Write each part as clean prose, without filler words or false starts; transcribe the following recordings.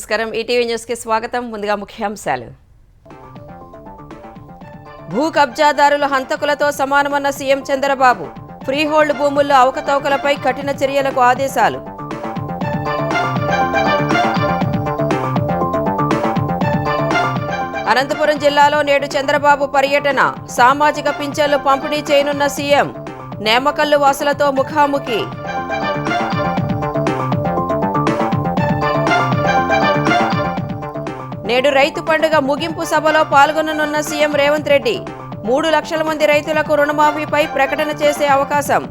నమస్కారం. ETV news కి స్వాగతం. ముందుగా ముఖ్యాంశాలు. భూ కబ్జాదారుల హంతకులతో సమానమన్న సీఎం చంద్రబాబు. ఫ్రీహోల్డ్ భూముల్లో అవకతవకలపై కఠిన చర్యలకు ఆదేశాలు. అనంతపురం జిల్లాలో నేడు చంద్రబాబు పర్యటన. సామాజిక పింఛన్లు పంపిణీ చేయనున్న సీఎం. నేమకల్లు వాసులతో ముఖాముఖి. నేడు రైతు పండుగ ముగింపు సభలో పాల్గొననున్న సీఎం రేవంత్ రెడ్డి. 3 లక్షల మంది రైతులకు రుణమాఫీపై ప్రకటన చేసే అవకాశం.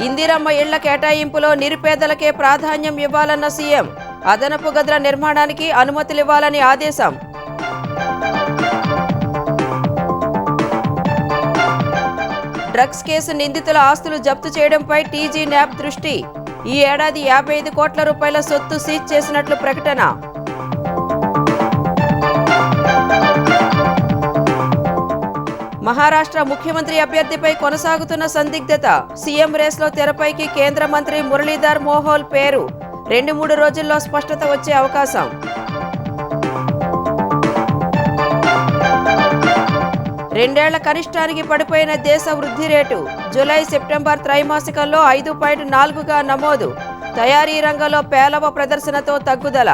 ఇందిరమ్మ ఇళ్ల కేటాయింపులో నిరుపేదలకే ప్రాధాన్యం ఇవ్వాలన్న సీఎం. అదనపు గదుల నిర్మాణానికి అనుమతులివ్వాలని ఆదేశం. డ్రగ్స్ కేసు నిందితుల ఆస్తులు జప్తు చేయడంపై టీజీ న్యాబ్ దృష్టి. ఈ ఏడాది 55 కోట్ల రూపాయల సొత్తు సీజ్ చేసినట్లు ప్రకటన. మహారాష్ట్ర ముఖ్యమంత్రి అభ్యర్థిపై కొనసాగుతున్న సందిగ్ధత. సీఎం రేస్లో తెరపైకి కేంద్ర మంత్రి మురళీధర్ మోహోల్ పేరు. 2-3 రోజుల్లో స్పష్టత వచ్చే అవకాశం. రెండేళ్ల కనిష్టానికి పడిపోయిన దేశ వృద్ధి రేటు. జూలై సెప్టెంబర్ త్రైమాసికంలో 5.4గా నమోదు. తయారీ రంగంలో పేలవ ప్రదర్శనతో తగ్గుదల.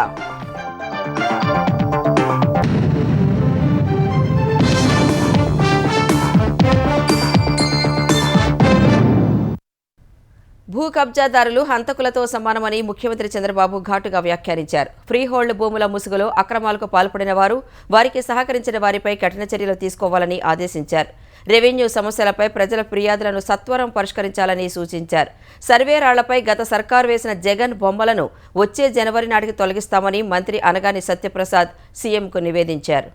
భూ కబ్జాదారులు హంతకులతో సమానమని ముఖ్యమంత్రి చంద్రబాబు ఘాటుగా వ్యాఖ్యానించారు. ఫ్రీహోల్డ్ భూముల ముసుగులో అక్రమాలకు పాల్పడిన వారు, వారికి సహకరించిన వారిపై కఠిన చర్యలు తీసుకోవాలని ఆదేశించారు. రెవెన్యూ సమస్యలపై ప్రజల ఫిర్యాదులను సత్వరం పరిష్కరించాలని సూచించారు. సర్వేరాళ్లపై గత సర్కారు వేసిన జగన్ బొమ్మలను వచ్చే జనవరి నాటికి తొలగిస్తామని మంత్రి అనగాని సత్యప్రసాద్ సీఎంకు నివేదించారు.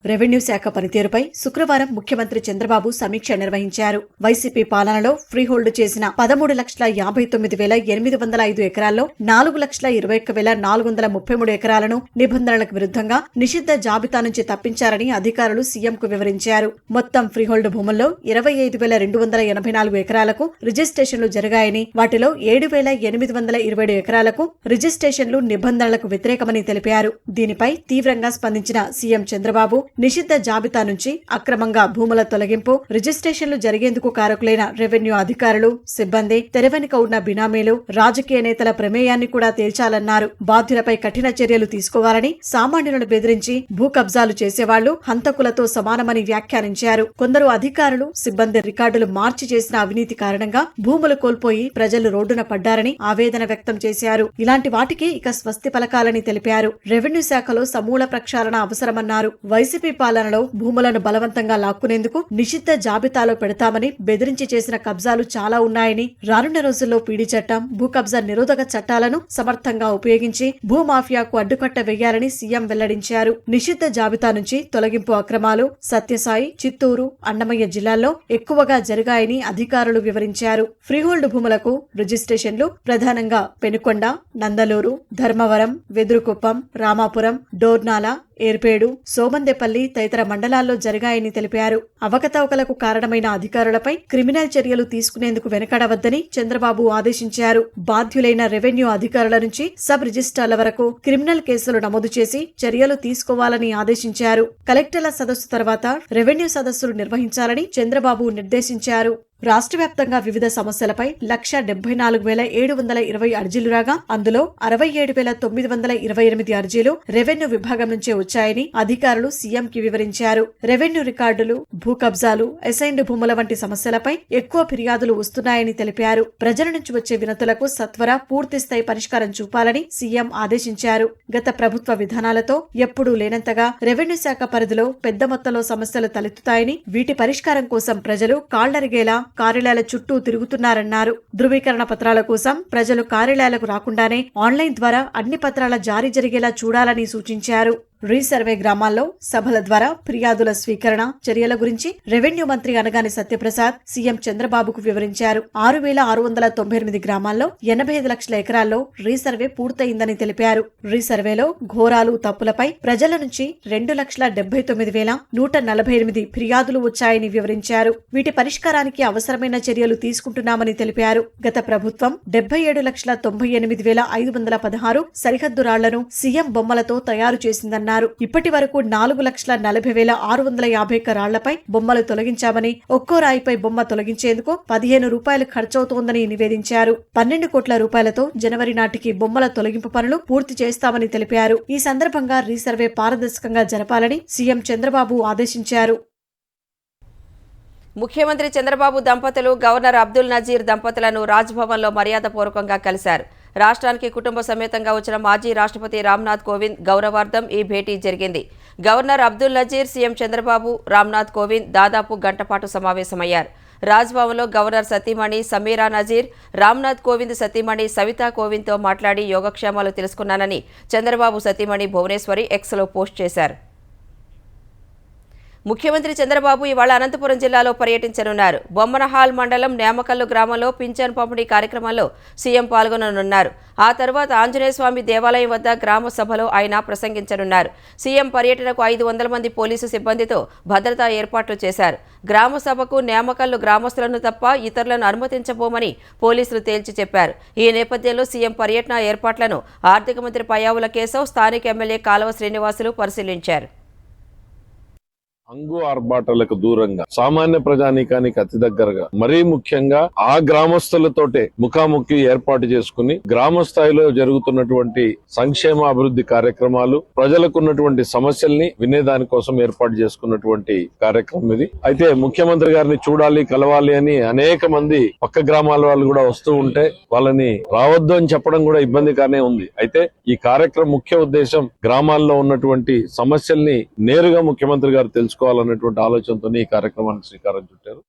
రెవెన్యూ శాఖ పనితీరుపై శుక్రవారం ముఖ్యమంత్రి చంద్రబాబు సమీక్ష నిర్వహించారు. వైసీపీ పాలనలో ఫ్రీహోల్డ్ చేసిన 13,59,805 ఎకరాల్లో 4,21,433 ఎకరాలను నిబంధనలకు విరుద్ధంగా నిషిద్ధ జాబితా నుంచి తప్పించారని అధికారులు సీఎంకు వివరించారు. మొత్తం ఫ్రీహోల్డ్ భూముల్లో 25,284 ఎకరాలకు రిజిస్ట్రేషన్లు జరిగాయని, వాటిలో 7,827 ఎకరాలకు రిజిస్ట్రేషన్లు నిబంధనలకు వ్యతిరేకమని తెలిపారు. దీనిపై తీవ్రంగా స్పందించిన సీఎం చంద్రబాబు నిషిద్ధ జాబితా నుంచి అక్రమంగా భూముల తొలగింపు, రిజిస్ట్రేషన్లు జరిగేందుకు కారకులైన రెవెన్యూ అధికారులు, సిబ్బంది, తెరవెనుక ఉన్న బినామీలు, రాజకీయ నేతల ప్రమేయాన్ని కూడా తేల్చాలన్నారు. బాధ్యులపై కఠిన చర్యలు తీసుకోవాలని, సామాన్యులను బెదిరించి భూ కబ్జాలు చేసేవాళ్లు హంతకులతో సమానమని వ్యాఖ్యానించారు. కొందరు అధికారులు, సిబ్బంది రికార్డులు మార్చి చేసిన అవినీతి కారణంగా భూములు కోల్పోయి ప్రజలు రోడ్డున పడ్డారని ఆవేదన వ్యక్తం చేశారు. ఇలాంటి వాటికి ఇక స్వస్తి పలకాలని తెలిపారు. రెవెన్యూ శాఖలో సమూల ప్రక్షాళన అవసరమన్నారు. వైసీపీ పాలనలో భూములను బలవంతంగా లాక్కునేందుకు నిషిద్ధ జాబితాలో పెడతామని బెదిరించి చేసిన కబ్జాలు చాలా ఉన్నాయని, రానున్న రోజుల్లో పీడీ చట్టం, భూ కబ్జా నిరోధక చట్టాలను సమర్థంగా ఉపయోగించి భూమాఫియాకు అడ్డుకట్ట వేయాలని సీఎం వెల్లడించారు. నిషిద్ధ జాబితా నుంచి తొలగింపు అక్రమాలు సత్యసాయి, చిత్తూరు, అన్నమయ్య జిల్లాల్లో ఎక్కువగా జరిగాయని అధికారులు వివరించారు. ఫ్రీహోల్డ్ భూములకు రిజిస్ట్రేషన్లు ప్రధానంగా పెనుకొండ, నందలూరు, ధర్మవరం, వెదురుకుప్పం, రామాపురం, డోర్నాల, ఏర్పేడు, సోమందెపల్లి తదితర మండలాల్లో జరిగాయని తెలిపారు. అవకతవకలకు కారణమైన అధికారులపై క్రిమినల్ చర్యలు తీసుకునేందుకు వెనకడవద్దని చంద్రబాబు ఆదేశించారు. బాధ్యులైన రెవెన్యూ అధికారుల నుంచి సబ్ రిజిస్ట్రార్ల వరకు క్రిమినల్ కేసులు నమోదు చేసి చర్యలు తీసుకోవాలని ఆదేశించారు. కలెక్టర్ల సదస్సు తర్వాత రెవెన్యూ సదస్సులు నిర్వహించాలని చంద్రబాబు నిర్దేశించారు. రాష్ట్ర వ్యాప్తంగా వివిధ సమస్యలపై 1,74,720 అర్జీలు రాగా అందులో 67,928 అర్జీలు రెవెన్యూ విభాగం నుంచే వచ్చాయని అధికారులు సీఎంకి వివరించారు. రెవెన్యూ రికార్డులు, భూ కబ్జాలు, అసైన్డ్ భూముల వంటి సమస్యలపై ఎక్కువ ఫిర్యాదులు వస్తున్నాయని తెలిపారు. ప్రజల నుంచి వచ్చే వినతులకు సత్వర పూర్తిస్థాయి పరిష్కారం చూపాలని సీఎం ఆదేశించారు. గత ప్రభుత్వ విధానాలతో ఎప్పుడూ లేనంతగా రెవెన్యూ శాఖ పరిధిలో పెద్ద మొత్తంలో సమస్యలు తలెత్తుతాయని, వీటి పరిష్కారం కోసం ప్రజలు కాళ్లరిగేలా కార్యాలయాల చుట్టూ తిరుగుతున్నారన్నారు. ధృవీకరణ పత్రాల కోసం ప్రజలు కార్యాలయాలకు రాకుండానే ఆన్లైన్ ద్వారా అన్ని పత్రాల జారీ జరిగేలా చూడాలని సూచించారు. రీసర్వే గ్రామాల్లో సభల ద్వారా ఫిర్యాదుల స్వీకరణ చర్యల గురించి రెవెన్యూ మంత్రి అనగాని సత్యప్రసాద్ సీఎం చంద్రబాబుకు వివరించారు. 6,698 గ్రామాల్లో 85 లక్షల ఎకరాల్లో రీసర్వే పూర్తయిందని తెలిపారు. రీసర్వేలో ఘోరాలు తప్పులపై ప్రజల నుంచి 2,79,148 ఫిర్యాదులు వచ్చాయని వివరించారు. వీటి పరిష్కారానికి అవసరమైన చర్యలు తీసుకుంటున్నామని తెలిపారు. గత ప్రభుత్వం 77,98,516 సరిహద్దు రాళ్లను సీఎం బొమ్మలతో తయారు చేసిందన్నారు. ఇప్పటి వరకు 4,40,650 రాళ్లపై బొమ్మలు తొలగించామని, ఒక్కో రాయిపై బొమ్మ తొలగించేందుకు 15 రూపాయలు ఖర్చవుతోందని నివేదించారు. 12 కోట్ల రూపాయలతో జనవరి నాటికి బొమ్మల తొలగింపు పనులు పూర్తి చేస్తామని తెలిపారు. ఈ సందర్భంగా రీసర్వే పారదర్శకంగా జరపాలని సీఎం చంద్రబాబు ఆదేశించారు. ముఖ్యమంత్రి చంద్రబాబు దంపతులు గవర్నర్ అబ్దుల్ నజీర్ దంపతులను రాజ్భవన్లో మర్యాదపూర్వకంగా కలిశారు. రాష్ట్రానికి కుటుంబ సమేతంగా వచ్చిన మాజీ రాష్ట్రపతి రామ్నాథ్ కోవింద్ గౌరవార్థం ఈ భేటీ జరిగింది. గవర్నర్ అబ్దుల్ నజీర్, సీఎం చంద్రబాబు, రామ్నాథ్ కోవింద్ దాదాపు గంటపాటు సమావేశమయ్యారు. రాజ్భవన్లో గవర్నర్ సతీమణి సమీరా నజీర్, రామ్నాథ్ కోవింద్ సతీమణి సవితా కోవింద్తో మాట్లాడి యోగక్షేమాలు తెలుసుకున్నానని చంద్రబాబు సతీమణి భువనేశ్వరి ఎక్స్లో పోస్ట్ చేశారు. ముఖ్యమంత్రి చంద్రబాబు ఇవాళ అనంతపురం జిల్లాలో పర్యటించనున్నారు. బొమ్మనహాల్ మండలం నేమకల్లు గ్రామంలో పింఛన్ పంపిణీ కార్యక్రమంలో సీఎం పాల్గొననున్నారు. ఆ తర్వాత ఆంజనేయస్వామి దేవాలయం వద్ద గ్రామ సభలో ఆయన ప్రసంగించనున్నారు. సీఎం పర్యటనకు 500 మంది పోలీసు సిబ్బందితో భద్రతా ఏర్పాట్లు చేశారు. గ్రామ సభకు నేమకల్లు గ్రామస్తులను తప్ప ఇతరులను అనుమతించబోమని పోలీసులు తేల్చి చెప్పారు. ఈ నేపథ్యంలో సీఎం పర్యటన ఏర్పాట్లను ఆర్థిక మంత్రి పయ్యావుల కేశవ్, స్థానిక ఎమ్మెల్యే కాలువ శ్రీనివాసులు పరిశీలించారు. అంగు ఆర్భాటాలకు దూరంగా సామాన్య ప్రజానీకానికి అతి దగ్గరగా మరీ ముఖ్యంగా ఆ గ్రామస్తులతోటే ముఖాముఖి ఏర్పాటు చేసుకుని గ్రామ స్థాయిలో జరుగుతున్నటువంటి సంక్షేమ అభివృద్ధి కార్యక్రమాలు, ప్రజలకు ఉన్నటువంటి సమస్యల్ని వినేదాని కోసం ఏర్పాటు చేసుకున్నటువంటి కార్యక్రమం ఇది. అయితే ముఖ్యమంత్రి గారిని చూడాలి, కలవాలి అని అనేక మంది పక్క గ్రామాల వాళ్ళు కూడా వస్తూ ఉంటే వాళ్ళని రావద్దు అని చెప్పడం కూడా ఇబ్బందిగానే ఉంది. అయితే ఈ కార్యక్రమం ముఖ్య ఉద్దేశం గ్రామాల్లో ఉన్నటువంటి సమస్యల్ని నేరుగా ముఖ్యమంత్రి గారు తెలుసుకోవాలన్నటువంటి ఆలోచనతో ఈ కార్యక్రమానికి శ్రీకారం చుట్టారు.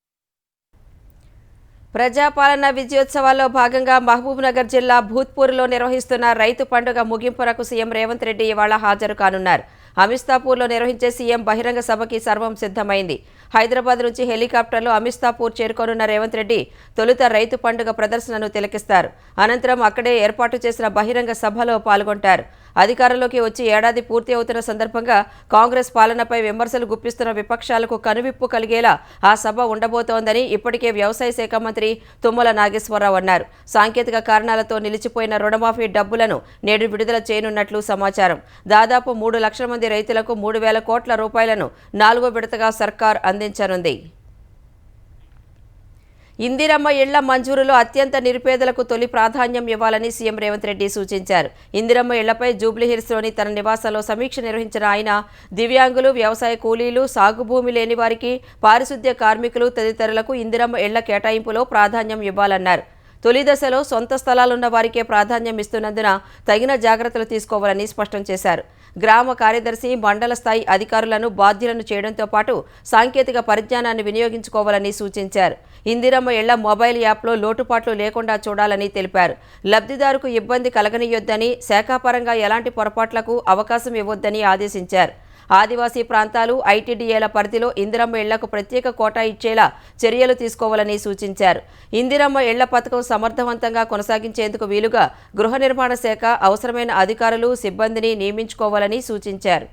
ప్రజాపాలన విజయోత్సవాల్లో భాగంగా మహబూబ్ నగర్ జిల్లా భూత్పూర్లో నిర్వహిస్తున్న రైతు పండుగ ముగింపునకు సీఎం రేవంత్ రెడ్డి ఇవాళ హాజరు కానున్నారు. అమిస్తాపూర్లో నిర్వహించే సీఎం బహిరంగ సభకి సర్వం సిద్ధమైంది. హైదరాబాద్ నుంచి హెలికాప్టర్లో అమిస్తాపూర్ చేరుకోనున్న రేవంత్ రెడ్డి తొలుత రైతు పండుగ ప్రదర్శనను తిలకిస్తారు. అనంతరం అక్కడే ఏర్పాటు చేసిన బహిరంగ సభలో పాల్గొంటారు. అధికారంలోకి వచ్చి ఏడాది పూర్తి అవుతున్న సందర్భంగా కాంగ్రెస్ పాలనపై విమర్శలు గుప్పిస్తున్న విపక్షాలకు కనువిప్పు కలిగేలా ఆ సభ ఉండబోతోందని ఇప్పటికే వ్యవసాయ శాఖ మంత్రి తుమ్మల నాగేశ్వరరావు అన్నారు. సాంకేతిక కారణాలతో నిలిచిపోయిన రుణమాఫీ డబ్బులను నేడు విడుదల చేయనున్నట్లు సమాచారం. దాదాపు 3 లక్షల మంది రైతులకు 3,000 కోట్ల రూపాయలను 4వ విడతగా సర్కార్ అందించనుంది. ఇందిరమ్మ ఇళ్ల మంజూరులో అత్యంత నిరుపేదలకు తొలి ప్రాధాన్యం ఇవ్వాలని సీఎం రేవంత్ రెడ్డి సూచించారు. ఇందిరమ్మ ఇళ్లపై జూబ్లీహిల్స్లోని తన నివాసంలో సమీక్ష నిర్వహించిన ఆయన దివ్యాంగులు, వ్యవసాయ కూలీలు, సాగు భూమి లేని వారికి, పారిశుద్ధ్య కార్మికులు తదితరులకు ఇందిరమ్మ ఇళ్ల కేటాయింపులో ప్రాధాన్యం ఇవ్వాలన్నారు. తొలి దశలో సొంత స్థలాలున్న వారికే ప్రాధాన్యం ఇస్తున్నందున తగిన జాగ్రత్తలు తీసుకోవాలని స్పష్టం చేశారు. గ్రామ కార్యదర్శి, మండల స్థాయి అధికారులను బాధ్యులను చేయడంతో పాటు సాంకేతిక పరిజ్ఞానాన్ని వినియోగించుకోవాలని సూచించారు. ఇందిరమ్మ ఇళ్ల మొబైల్ యాప్లో లోటుపాట్లు లేకుండా చూడాలని తెలిపారు. లబ్ధిదారుకు ఇబ్బంది కలగనీయొద్దని, శాఖాపరంగా ఎలాంటి పొరపాట్లకు అవకాశం ఇవ్వొద్దని ఆదేశించారు. ఆదివాసీ ప్రాంతాలు, ఐటీడీఏల పరిధిలో ఇందిరమ్మ ఇళ్లకు ప్రత్యేక కోటా ఇచ్చేలా చర్యలు తీసుకోవాలని సూచించారు. ఇందిరమ్మ ఇళ్ల పథకం సమర్థవంతంగా కొనసాగించేందుకు వీలుగా గృహ నిర్మాణ శాఖ అవసరమైన అధికారులు, సిబ్బందిని నియమించుకోవాలని సూచించారు.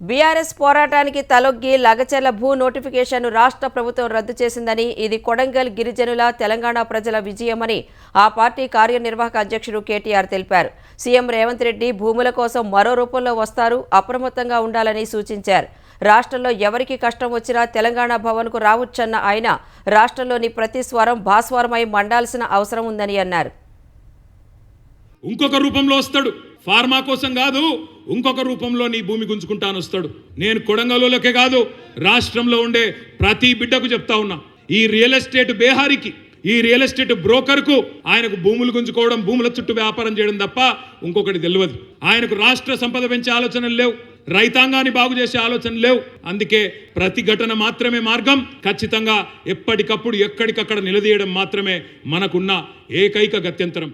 బీఆర్ఎస్ పోరాటానికి తలొగ్గి లగచర్ల భూ నోటిఫికేషన్ను రాష్ట్ర ప్రభుత్వం రద్దు చేసిందని, ఇది కొడంగల్ గిరిజనుల, తెలంగాణ ప్రజల విజయమని ఆ పార్టీ కార్యనిర్వాహక అధ్యక్షుడు కేటీఆర్ తెలిపారు. సీఎం రేవంత్ రెడ్డి భూముల కోసం మరో రూపంలో వస్తారు, అప్రమత్తంగా ఉండాలని సూచించారు. రాష్ట్రంలో ఎవరికి కష్టం వచ్చినా తెలంగాణ భవన్కు రావచ్చన్న ఆయన రాష్ట్రంలోని ప్రతి స్వరం భాస్వరమై మండాల్సిన అవసరం ఉందని అన్నారు. ఇంకొక రూపంలో వస్తాడు, ఫార్మా కోసం కాదు, ఇంకొక రూపంలో నీ భూమి గుంజుకుంటాను వస్తాడు. నేను కొడంగల్లోకే కాదు, రాష్ట్రంలో ఉండే ప్రతి బిడ్డకు చెప్తా ఉన్నా, ఈ రియల్ ఎస్టేట్ బేహారికి, ఈ రియల్ ఎస్టేట్ బ్రోకర్కు ఆయనకు భూములు గుంజుకోవడం, భూముల చుట్టూ వ్యాపారం చేయడం తప్ప ఇంకొకటి తెలియదు. ఆయనకు రాష్ట్ర సంపద పెంచే ఆలోచనలు లేవు, రైతాంగాన్ని బాగు చేసే ఆలోచనలు లేవు. అందుకే ప్రతిఘటన మాత్రమే మార్గం. ఖచ్చితంగా ఎప్పటికప్పుడు ఎక్కడికక్కడ నిలదీయడం మాత్రమే మనకున్న ఏకైక గత్యంతరం.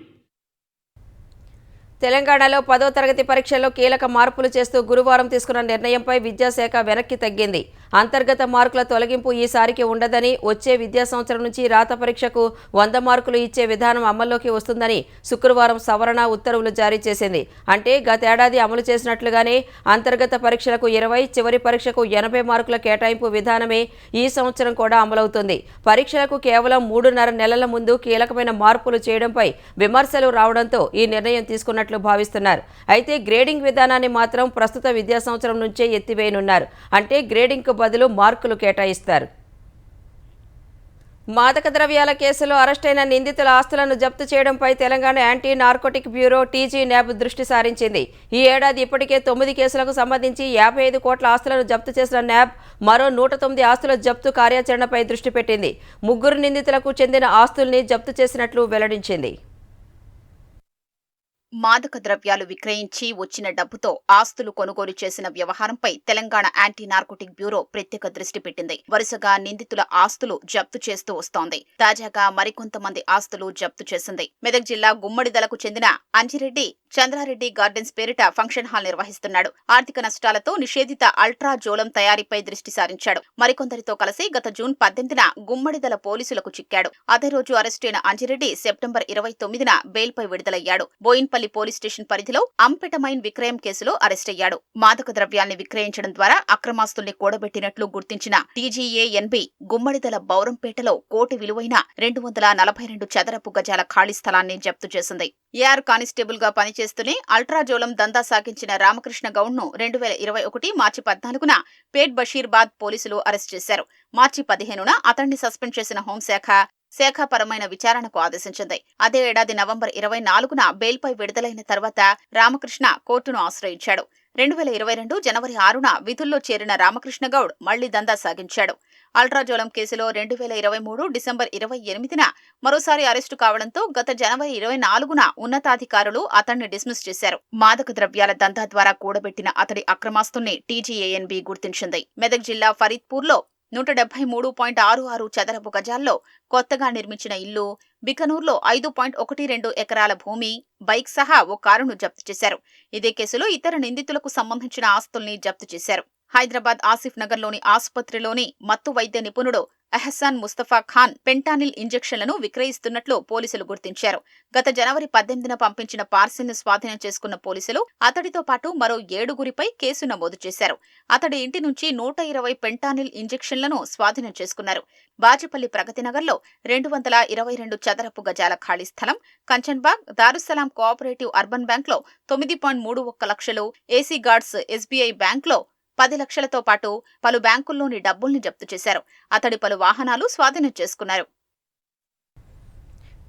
తెలంగాణలో 10వ తరగతి పరీక్షల్లో కీలక మార్పులు చేస్తూ గురువారం తీసుకున్న నిర్ణయంపై విద్యాశాఖ వెనక్కి తగ్గింది. అంతర్గత మార్కుల తొలగింపు ఈసారికి ఉండదని, వచ్చే విద్యా సంవత్సరం నుంచి రాత పరీక్షకు 100 మార్కులు ఇచ్చే విధానం అమల్లోకి వస్తుందని శుక్రవారం సవరణ ఉత్తర్వులు జారీ చేసింది. అంటే గతేడాది అమలు చేసినట్లుగానే అంతర్గత పరీక్షలకు 20, చివరి పరీక్షకు 80 మార్కుల కేటాయింపు విధానమే ఈ సంవత్సరం కూడా అమలవుతుంది. పరీక్షలకు కేవలం 3.5 నెలల ముందు కీలకమైన మార్పులు చేయడంపై విమర్శలు రావడంతో ఈ నిర్ణయం తీసుకున్నట్లు భావిస్తున్నారు. అయితే గ్రేడింగ్ విధానాన్ని మాత్రం ప్రస్తుత విద్యా సంవత్సరం నుంచే ఎత్తివేయనున్నారు. అంటే గ్రేడింగ్కు బదులు మార్కులు కేటాయిస్తారు. మాదక ద్రవ్యాల కేసులో అరెస్టైన నిందితుల ఆస్తులను జప్తు చేయడంపై Telangana anti narcotic bureau TG NAB దృష్టి సారించింది. ఈ ఏడాది ఇప్పటికే 9 కేసులకు సంబంధించి 55 కోట్ల ఆస్తులను జప్తు చేసిన న్యాబ్ మరో 109 ఆస్తుల జప్తు కార్యాచరణపై దృష్టి పెట్టింది. 3 నిందితులకు చెందిన ఆస్తుల్ని జప్తు చేసినట్లు వెల్లడించింది. మాదక ద్రవ్యాలు విక్రయించి వచ్చిన డబ్బుతో ఆస్తులు కొనుగోలు చేసిన వ్యవహారంపై తెలంగాణ యాంటీ నార్కోటిక్ బ్యూరో ప్రత్యేక దృష్టి పెట్టింది. వరుసగా నిందితుల ఆస్తులు జప్తు చేస్తూ వస్తోంది. తాజాగా మరికొంతమంది ఆస్తులు జప్తు చేసింది. మెదక్ జిల్లా గుమ్మడిదలకు చెందిన అంజిరెడ్డి చంద్రారెడ్డి గార్డెన్స్ పేరిట ఫంక్షన్ హాల్ నిర్వహిస్తున్నాడు. ఆర్థిక నష్టాలతో నిషేధిత అల్ట్రా జోలం తయారీపై దృష్టి సారించాడు. మరికొందరితో కలిసి గత జూన్ 18న గుమ్మడిదల పోలీసులకు చిక్కాడు. అదే రోజు అరెస్టైన అంజిరెడ్డి సెప్టెంబర్ 29న బెయిల్పై విడుదలయ్యాడు. బోయిన్పల్లి పోలీస్ స్టేషన్ పరిధిలో అంపెటమైన్ విక్రయం కేసులో అరెస్టయ్యాడు. మాదక ద్రవ్యాల్ని విక్రయించడం ద్వారా అక్రమాస్తుల్ని కూడబెట్టినట్లు గుర్తించిన టీజీఏఎన్బి గుమ్మడిదల బౌరంపేటలో కోటి విలువైన 242 చదరపు గజాల ఖాళీ స్థలాన్ని జప్తు చేసింది. ఏఆర్ కానిస్టేబుల్ గా పనిచేస్తూనే అల్ట్రాజోలం దందా సాగించిన రామకృష్ణ గౌడ్ ను 2021 మార్చి 14న పేట్ బషీర్బాద్ పోలీసులు అరెస్ట్ చేశారు. మార్చి 15న అతన్ని సస్పెండ్ చేసిన హోంశాఖ శాఖాపరమైన విచారణకు ఆదేశించింది. అదే ఏడాది నవంబర్ 24న బెయిల్పై విడుదలైన తర్వాత రామకృష్ణ కోర్టును ఆశ్రయించాడు. 2022 జనవరి 6న విధుల్లో చేరిన రామకృష్ణ గౌడ్ మళ్లీ దందా సాగించాడు. అల్ట్రాజోలం కేసులో 2023 డిసెంబర్ 28న మరోసారి అరెస్టు కావడంతో గత జనవరి 24న ఉన్నతాధికారులు అతన్ని డిస్మిస్ చేశారు. మాదక ద్రవ్యాల దందా ద్వారా కూడబెట్టిన అతడి అక్రమాస్తుల్ని టీజీఏఎన్బి గుర్తించింది. మెదక్ జిల్లా ఫరీద్పూర్లో 170.66 చదరపు గజాల్లో కొత్తగా నిర్మించిన ఇల్లు, బికనూర్లో 5.12 ఎకరాల భూమి, బైక్ సహా ఓ కారును జప్తు చేశారు. ఇదే కేసులో ఇతర నిందితులకు సంబంధించిన ఆస్తుల్ని జప్తు చేశారు. హైదరాబాద్ ఆసిఫ్ నగర్లోని ఆసుపత్రిలోని మత్తు వైద్య నిపుణుడు అహ్సాన్ ముస్తఫా ఖాన్ పెంటానిల్ ఇంజెక్షన్లను విక్రయిస్తున్నట్లు పోలీసులు గుర్తించారు. గత జనవరి 18న పంపించిన పార్సిల్ను స్వాధీనం చేసుకున్న పోలీసులు అతడితో పాటు మరో 7గురిపై కేసు నమోదు చేశారు. అతడి ఇంటి నుంచి 120 పెంటానిల్ ఇంజెక్షన్లను స్వాధీనం చేసుకున్నారు. బాజిపల్లి ప్రగతినగర్లో 222 చదరపు గజాల ఖాళీ స్థలం, కంచన్బాగ్ దారుస్సలాం కోఆపరేటివ్ అర్బన్ బ్యాంక్లో 9.31 లక్షలు, ఏసీ గార్డ్స్ ఎస్బీఐ బ్యాంక్లో 10 లక్షలతో పాటు పలు బ్యాంకుల్లోని డబ్బుల్ని జప్తు చేశారు. అతడి పలు వాహనాలు స్వాధీనం చేసుకున్నారు.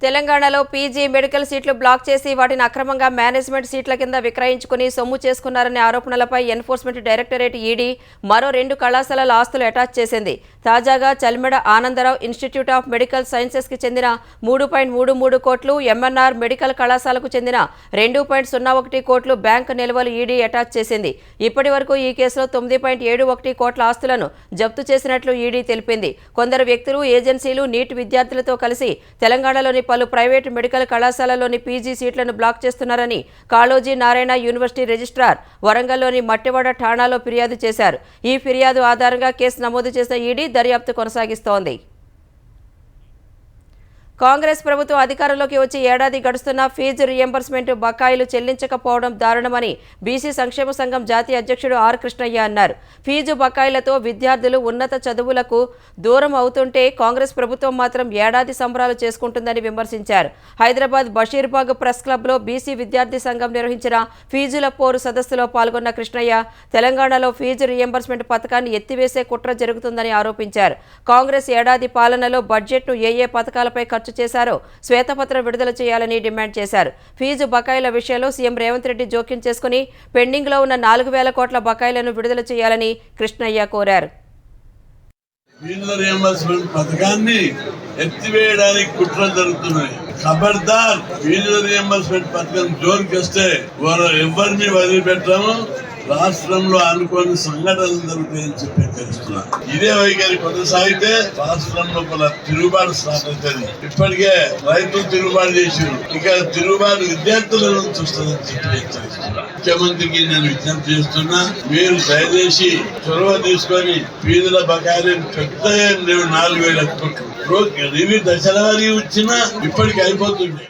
తెలంగాణలో పీజీ మెడికల్ సీట్లు బ్లాక్ చేసి వాటిని అక్రమంగా మేనేజ్మెంట్ సీట్ల కింద విక్రయించుకుని సొమ్ము చేసుకున్నారనే ఆరోపణలపై ఎన్ఫోర్స్మెంట్ డైరెక్టరేట్ ఈడీ మరో 2 కళాశాలల ఆస్తులు అటాచ్ చేసింది. తాజాగా Chalmeda Anandarao institute of medical సైన్సెస్కి చెందిన 3.33 కోట్లు, ఎంఎన్ఆర్ మెడికల్ కళాశాలకు చెందిన 2.01 కోట్లు బ్యాంకు నిల్వలు ఈడీ అటాచ్ చేసింది. ఇప్పటి వరకు ఈ కేసులో 9.71 కోట్ల ఆస్తులను జప్తు చేసినట్లు ఈడీ తెలిపింది. కొందరు వ్యక్తులు, ఏజెన్సీలు నీట్ విద్యార్థులతో కలిసి తెలంగాణలోని పలు ప్రైవేటు మెడికల్ కళాశాలలోని పీజీ సీట్లను బ్లాక్ చేస్తున్నారని కాళోజీ నారాయణ యూనివర్సిటీ రిజిస్ట్రార్ వరంగల్లోని మట్టివాడ ఠాణాలో ఫిర్యాదు చేశారు. ఈ ఫిర్యాదు ఆధారంగా కేసు నమోదు చేసిన ఈడీ దర్యాప్తు కొనసాగిస్తోంది. కాంగ్రెస్ ప్రభుత్వం అధికారంలోకి వచ్చి ఏడాది గడుస్తున్న ఫీజు రియంబర్స్మెంట్ బకాయిలు చెల్లించకపోవడం దారుణమని బీసీ సంక్షేమ సంఘం జాతీయ అధ్యక్షుడు ఆర్ కృష్ణయ్య అన్నారు. ఫీజు బకాయిలతో విద్యార్థులు ఉన్నత చదువులకు దూరం అవుతుంటే కాంగ్రెస్ ప్రభుత్వం మాత్రం ఏడాది సంబరాలు చేసుకుంటుందని విమర్శించారు. హైదరాబాద్ బషీర్బాగ్ ప్రెస్ క్లబ్లో బీసీ విద్యార్థి సంఘం నిర్వహించిన ఫీజుల పోరు సదస్సులో పాల్గొన్న కృష్ణయ్య తెలంగాణలో ఫీజు రియంబర్స్మెంట్ పథకాన్ని ఎత్తివేసే కుట్ర జరుగుతుందని ఆరోపించారు. కాంగ్రెస్ ఏడాది పాలనలో బడ్జెట్ను ఏ పథకాలపై ఖర్చు చేశారో శ్వేతపత్రం విడుదల చేయాలని డిమాండ్ చేశారు. ఫీజు బకాయిల విషయంలో సీఎం రేవంత్ రెడ్డి జోక్యం చేసుకుని పెండింగ్లో ఉన్న 4,000 కోట్ల బకాయిలను విడుదల చేయాలని కృష్ణయ్య కోరారు. ఫీజు రియంబర్స్మెంట్ పథకాన్ని ఎత్తివేయడానికి కుట్రలు జరుగుతున్నాయి. ఖబర్దార్, ఫీజు రియంబర్స్మెంట్ పథకం జోలికి వస్తే ఎవరిని వదిలిపెట్టాము. రాష్ట్రంలో అనుకోని సంఘటనలు జరుగుతాయని చెప్పి హెచ్చరిస్తున్నా. ఇదే వైఖరి కొనసాగితే రాష్ట్రంలో పలు తిరుగుబాటు స్టార్ట్ అవుతుంది. ఇప్పటికే రైతులు తిరుగుబాటు చేసారు, ఇక తిరుగుబాటు విద్యార్థుల నుంచి వస్తుందని చెప్పి హెచ్చరిస్తున్నా. ముఖ్యమంత్రికి నేను విజ్ఞప్తి చేస్తున్నా, మీరు దయచేసి చొరవ తీసుకొని వీధుల బకాయిలు పెద్ద 4,000 కోట్లు రివ్యూ దశల వారీ వచ్చినా ఇప్పటికి అయిపోతుంది.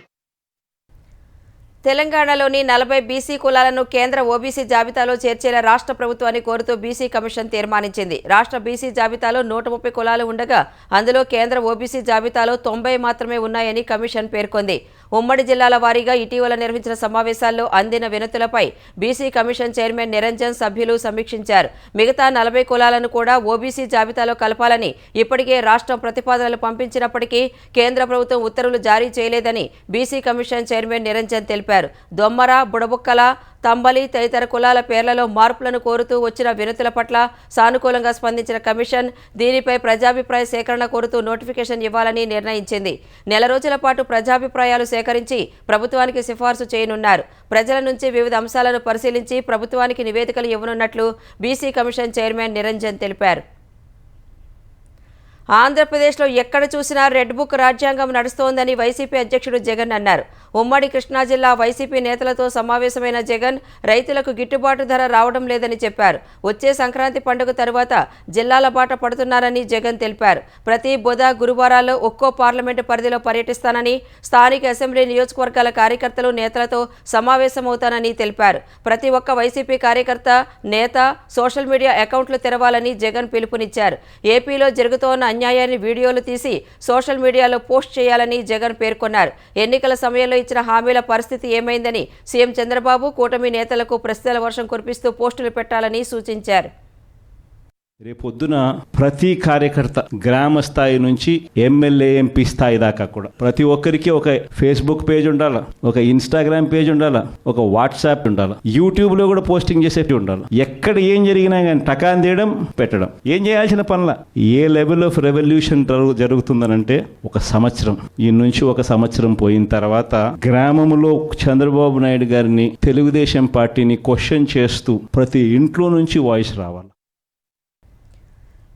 తెలంగాణలోని 40 బీసీ కులాలను కేంద్ర ఓబీసీ జాబితాలో చేర్చేలా రాష్ట్ర ప్రభుత్వాన్ని కోరుతూ బీసీ కమిషన్ తీర్మానించింది. రాష్ట్ర బీసీ జాబితాలో 130 కులాలు ఉండగా అందులో కేంద్ర ఓబీసీ జాబితాలో 90 మాత్రమే ఉన్నాయని కమిషన్ పేర్కొంది. ఉమ్మడి జిల్లాల వారీగా ఇటీవల నిర్వహించిన సమావేశాల్లో అందిన వినతులపై బీసీ కమిషన్ చైర్మన్ నిరంజన్ సభ్యులు సమీక్షించారు. మిగతా 40 కులాలను కూడా ఓబీసీ జాబితాలో కలపాలని ఇప్పటికే రాష్ట్రం ప్రతిపాదనలు పంపించినప్పటికీ కేంద్ర ప్రభుత్వం ఉత్తర్వులు జారీ చేయలేదని బీసీ కమిషన్ చైర్మన్ నిరంజన్ తెలిపారు. దొమ్మర, బుడబుక్కల, తంబలి తదితర కులాల పేర్లలో మార్పులను కోరుతూ వచ్చిన వినతుల పట్ల సానుకూలంగా స్పందించిన కమిషన్ దీనిపై ప్రజాభిప్రాయ సేకరణ కోరుతూ నోటిఫికేషన్ ఇవ్వాలని నిర్ణయించింది. నెల రోజుల పాటు ప్రజాభిప్రాయాలు సేకరించి ప్రభుత్వానికి సిఫార్సు చేయనున్నారు. ప్రజల నుంచి వివిధ అంశాలను పరిశీలించి ప్రభుత్వానికి నివేదికలు ఇవ్వనున్నట్లు బీసీ కమిషన్ చైర్మన్ నిరంజన్ తెలిపారు. ఆంధ్రప్రదేశ్లో ఎక్కడ చూసినా రెడ్ బుక్ రాజ్యాంగం నడుస్తోందని వైసీపీ అధ్యక్షుడు జగన్ అన్నారు. ఉమ్మడి కృష్ణా జిల్లా వైసీపీ నేతలతో సమావేశమైన జగన్ రైతులకు గిట్టుబాటు ధర రావడం లేదని చెప్పారు. వచ్చే సంక్రాంతి పండుగ తరువాత జిల్లాల బాట పడుతున్నారని జగన్ తెలిపారు. ప్రతి బుధ, గురువారాల్లో ఒక్కో పార్లమెంటు పరిధిలో పర్యటిస్తానని, స్థానిక అసెంబ్లీ నియోజకవర్గాల కార్యకర్తలు, నేతలతో సమావేశమవుతానని తెలిపారు. ప్రతి ఒక్క వైసీపీ కార్యకర్త, నేత సోషల్ మీడియా అకౌంట్లు తెరవాలని జగన్ పిలుపునిచ్చారు. ఏపీలో జరుగుతోన్న అన్యాయాన్ని వీడియోలు తీసి సోషల్ మీడియాలో పోస్ట్ చేయాలని జగన్ పేర్కొన్నారు. ఎన్నికల సమయంలో ఇచ్చిన హామీల పరిస్థితి ఏమైందని సీఎం చంద్రబాబు కూటమి నేతలకు ప్రశ్నల వర్షం కురిపిస్తూ పోస్టులు పెట్టాలని సూచించారు. రేపొద్దున ప్రతి కార్యకర్త గ్రామ స్థాయి నుంచి ఎమ్మెల్యే, ఎంపీ స్థాయి దాకా కూడా ప్రతి ఒక్కరికి ఒక ఫేస్బుక్ పేజ్ ఉండాలి, ఒక ఇన్స్టాగ్రామ్ పేజ్ ఉండాలి, ఒక వాట్సాప్ ఉండాలి, యూట్యూబ్లో కూడా పోస్టింగ్ చేసే ఉండాలి. ఎక్కడ ఏం జరిగినా కానీ టకాన్ తీయడం, పెట్టడం, ఏం చేయాల్సిన పనుల. ఏ లెవెల్ ఆఫ్ రెవల్యూషన్ జరుగుతుందనంటే ఒక సంవత్సరం, ఈ నుంచి ఒక సంవత్సరం పోయిన తర్వాత గ్రామంలో చంద్రబాబు నాయుడు గారిని, తెలుగుదేశం పార్టీని క్వశ్చన్ చేస్తూ ప్రతి ఇంట్లో నుంచి వాయిస్ రావాలి.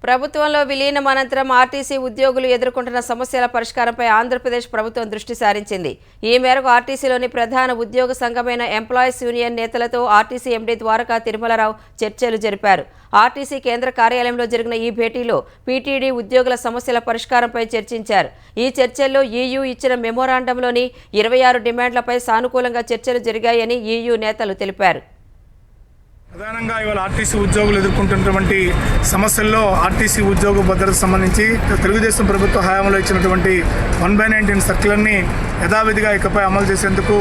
ప్రభుత్వంలో విలీనం అనంతరం ఆర్టీసీ ఉద్యోగులు ఎదుర్కొంటున్న సమస్యల పరిష్కారంపై ఆంధ్రప్రదేశ్ ప్రభుత్వం దృష్టి సారించింది. ఈ మేరకు ఆర్టీసీలోని ప్రధాన ఉద్యోగ సంఘమైన ఎంప్లాయీస్ యూనియన్ నేతలతో ఆర్టీసీ ఎండీ ద్వారకా తిరుమలరావు చర్చలు జరిపారు. ఆర్టీసీ కేంద్ర కార్యాలయంలో జరిగిన ఈ భేటీలో పీటీడీ ఉద్యోగుల సమస్యల పరిష్కారంపై చర్చించారు. ఈ చర్చల్లో ఈయూ ఇచ్చిన మెమోరాండంలోని 26 డిమాండ్లపై సానుకూలంగా చర్చలు జరిగాయని ఈయూ నేతలు తెలిపారు. ప్రధానంగా ఇవాళ ఆర్టీసీ ఉద్యోగులు ఎదుర్కొంటున్నటువంటి సమస్యల్లో ఆర్టీసీ ఉద్యోగ భద్రతకు సంబంధించి తెలుగుదేశం ప్రభుత్వ హయాంలో ఇచ్చినటువంటి 1/19 సర్క్యులర్ని యథావిధిగా ఇకపై అమలు చేసేందుకు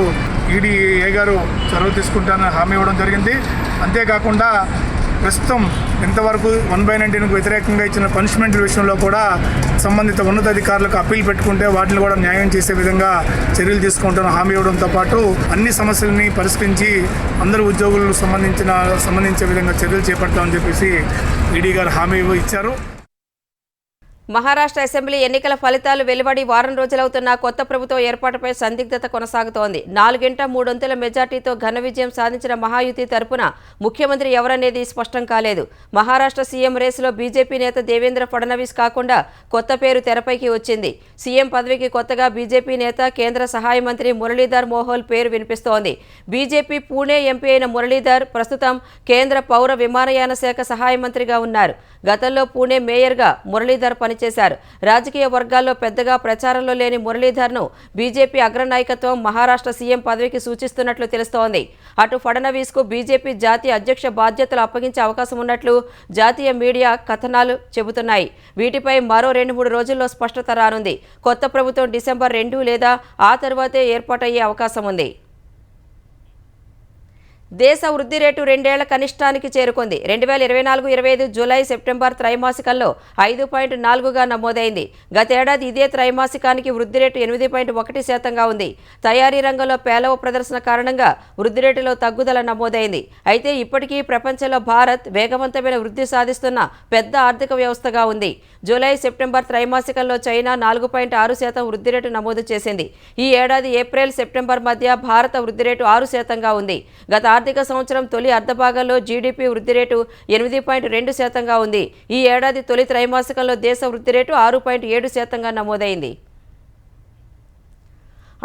ఈడీఏ గారు చొరవ తీసుకుంటానని హామీ ఇవ్వడం జరిగింది. అంతేకాకుండా ప్రస్తుతం ఇంతవరకు 1/19కు వ్యతిరేకంగా ఇచ్చిన పనిష్మెంట్ల విషయంలో కూడా సంబంధిత ఉన్నతాధికారులకు అప్పీల్ పెట్టుకుంటే వాటిని కూడా న్యాయం చేసే విధంగా చర్యలు తీసుకుంటున్న హామీ ఇవ్వడంతో పాటు అన్ని సమస్యలని పరిష్కరించి అందరు ఉద్యోగులకు సంబంధించే విధంగా చర్యలు చేపడతామని చెప్పేసి ఈడీ గారు హామీ ఇచ్చారు. మహారాష్ట్ర అసెంబ్లీ ఎన్నికల ఫలితాలు వెలువడి వారం రోజులవుతున్న కొత్త ప్రభుత్వం ఏర్పాటుపై సందిగ్ధత కొనసాగుతోంది. 4/3 మెజార్టీతో ఘన విజయం సాధించిన మహాయుతి తరపున ముఖ్యమంత్రి ఎవరనేది స్పష్టం కాలేదు. మహారాష్ట్ర సీఎం రేసులో బీజేపీ నేత దేవేంద్ర ఫడ్నవీస్ కాకుండా కొత్త పేరు తెరపైకి వచ్చింది. సీఎం పదవికి కొత్తగా బీజేపీ నేత, కేంద్ర సహాయ మంత్రి మురళీధర్ మోహోల్ పేరు వినిపిస్తోంది. బీజేపీ పూణే ఎంపీ అయిన మురళీధర్ ప్రస్తుతం కేంద్ర పౌర విమానయాన శాఖ సహాయ మంత్రిగా ఉన్నారు. గతంలో పూణే మేయర్గా మురళీధర్ పనిచేశారు. రాజకీయ వర్గాల్లో పెద్దగా ప్రచారంలో లేని మురళీధర్ను బీజేపీ అగ్రనాయకత్వం మహారాష్ట్ర సీఎం పదవికి సూచిస్తున్నట్లు తెలుస్తోంది. అటు ఫడ్నవీస్కు బీజేపీ జాతీయ అధ్యక్ష బాధ్యతలు అప్పగించే అవకాశం ఉన్నట్లు జాతీయ మీడియా కథనాలు చెబుతున్నాయి. వీటిపై మరో 2-3 రోజుల్లో స్పష్టత రానుంది. కొత్త ప్రభుత్వం డిసెంబర్ 2 లేదా ఆ తరువాతే ఏర్పాటయ్యే అవకాశం ఉంది. దేశ వృద్ధి రేటు 2 ఏళ్ల కనిష్టానికి చేరుకుంది. 2024-25 జూలై సెప్టెంబర్ త్రైమాసికంలో 5.4గా నమోదైంది. గతేడాది ఇదే త్రైమాసికానికి వృద్ధి రేటు 8.1%గా ఉంది. తయారీ రంగంలో పేలవ ప్రదర్శన కారణంగా వృద్ధి రేటులో తగ్గుదల నమోదైంది. అయితే ఇప్పటికీ ప్రపంచంలో భారత్ వేగవంతమైన వృద్ధి సాధిస్తున్న పెద్ద ఆర్థిక వ్యవస్థగా ఉంది. జూలై సెప్టెంబర్ త్రైమాసికంలో చైనా 4.6% వృద్ధి రేటు నమోదు చేసింది. ఈ ఏడాది ఏప్రిల్ సెప్టెంబర్ మధ్య భారత వృద్ధి రేటు 6%గా ఉంది. గత ఆర్థిక సంవత్సరం తొలి అర్ధభాగంలో జీడీపీ వృద్ధి రేటు 8.2% ఉంది. ఈ ఏడాది తొలి త్రైమాసికంలో దేశ వృద్ధి రేటు 6.7% నమోదైంది.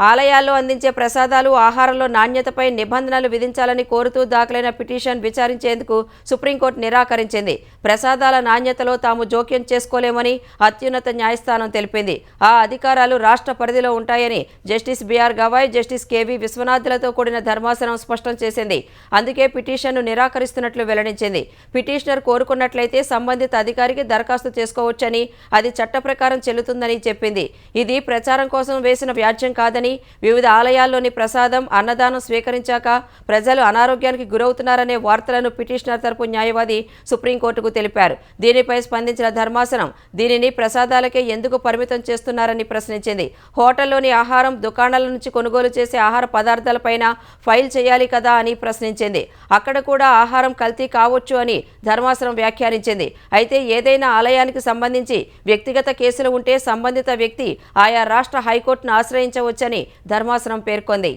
ఆలయాల్లో అందించే ప్రసాదాలు, ఆహారంలో నాణ్యతపై నిబంధనలు విధించాలని కోరుతూ దాఖలైన పిటిషన్ విచారించేందుకు సుప్రీంకోర్టు నిరాకరించింది. ప్రసాదాల నాణ్యతలో తాము జోక్యం చేసుకోలేమని అత్యున్నత న్యాయస్థానం తెలిపింది. ఆ అధికారాలు రాష్ట్ర పరిధిలో ఉంటాయని justice BR Gavai, justice KV విశ్వనాథ్లతో కూడిన ధర్మాసనం స్పష్టం చేసింది. అందుకే పిటిషన్ను నిరాకరిస్తున్నట్లు వెల్లడించింది. పిటిషనర్ కోరుకున్నట్లయితే సంబంధిత అధికారికి దరఖాస్తు చేసుకోవచ్చని, అది చట్ట ప్రకారం చెల్లుతుందని చెప్పింది. ఇది ప్రచారం కోసం వేసిన వ్యాజ్యం కాదని, వివిధ ఆలయాల్లోని ప్రసాదం, అన్నదానం స్వీకరించాక ప్రజలు అనారోగ్యానికి గురవుతున్నారనే వార్తలను పిటిషనర్ తరపు న్యాయవాది సుప్రీంకోర్టుకు తెలిపారు. దీనిపై స్పందించిన ధర్మాసనం దీనిని ప్రసాదాలకే ఎందుకు పరిమితం చేస్తున్నారని ప్రశ్నించింది. హోటల్లోని ఆహారం, దుకాణాల నుంచి కొనుగోలు చేసే ఆహార పదార్థాలపైన ఫైల్ చేయాలి కదా అని ప్రశ్నించింది. అక్కడ కూడా ఆహారం కల్తీ కావచ్చు అని ధర్మాసనం వ్యాఖ్యానించింది. అయితే ఏదైనా ఆలయానికి సంబంధించి వ్యక్తిగత కేసులు ఉంటే సంబంధిత వ్యక్తి ఆయా రాష్ట్ర హైకోర్టును ఆశ్రయించవచ్చని ధర్మాసనం పేర్కొంది.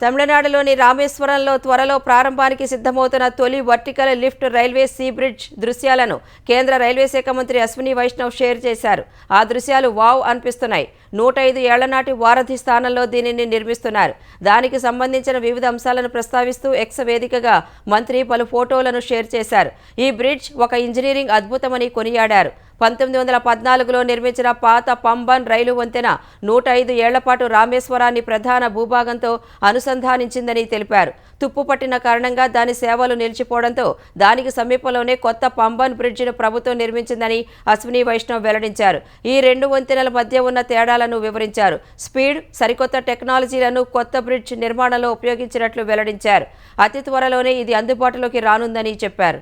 తమిళనాడులోని రామేశ్వరంలో త్వరలో ప్రారంభానికి సిద్ధమవుతున్న తొలి vertical lift railway sea bridge దృశ్యాలను కేంద్ర రైల్వే శాఖ మంత్రి అశ్విని వైష్ణవ్ షేర్ చేశారు. ఆ దృశ్యాలు వావ్ అనిపిస్తున్నాయి. 105 ఏళ్ల నాటి వారధి స్థానంలో దీనిని నిర్మిస్తున్నారు. దానికి సంబంధించిన వివిధ అంశాలను ప్రస్తావిస్తూ ఎక్స్ వేదికగా మంత్రి పలు ఫోటోలను షేర్ చేశారు. ఈ బ్రిడ్జ్ ఒక ఇంజనీరింగ్ అద్భుతమని కొనియాడారు. 1914లో నిర్మించిన పాత పంబన్ రైలు వంతెన 105 ఏళ్ల పాటు రామేశ్వరాన్ని ప్రధాన భూభాగంతో అనుసంధానించిందని తెలిపారు. తుప్పు పట్టిన కారణంగా దాని సేవలు నిలిచిపోవడంతో దానికి సమీపంలోనే కొత్త పంబన్ బ్రిడ్జిను ప్రభుత్వం నిర్మించిందని అశ్విని వైష్ణవ్ వెల్లడించారు. ఈ రెండు వంతెనల మధ్య ఉన్న తేడాలను వివరించారు. స్పీడ్, సరికొత్త టెక్నాలజీలను కొత్త బ్రిడ్జ్ నిర్మాణంలో ఉపయోగించినట్లు వెల్లడించారు. అతి త్వరలోనే ఇది అందుబాటులోకి రానుందని చెప్పారు.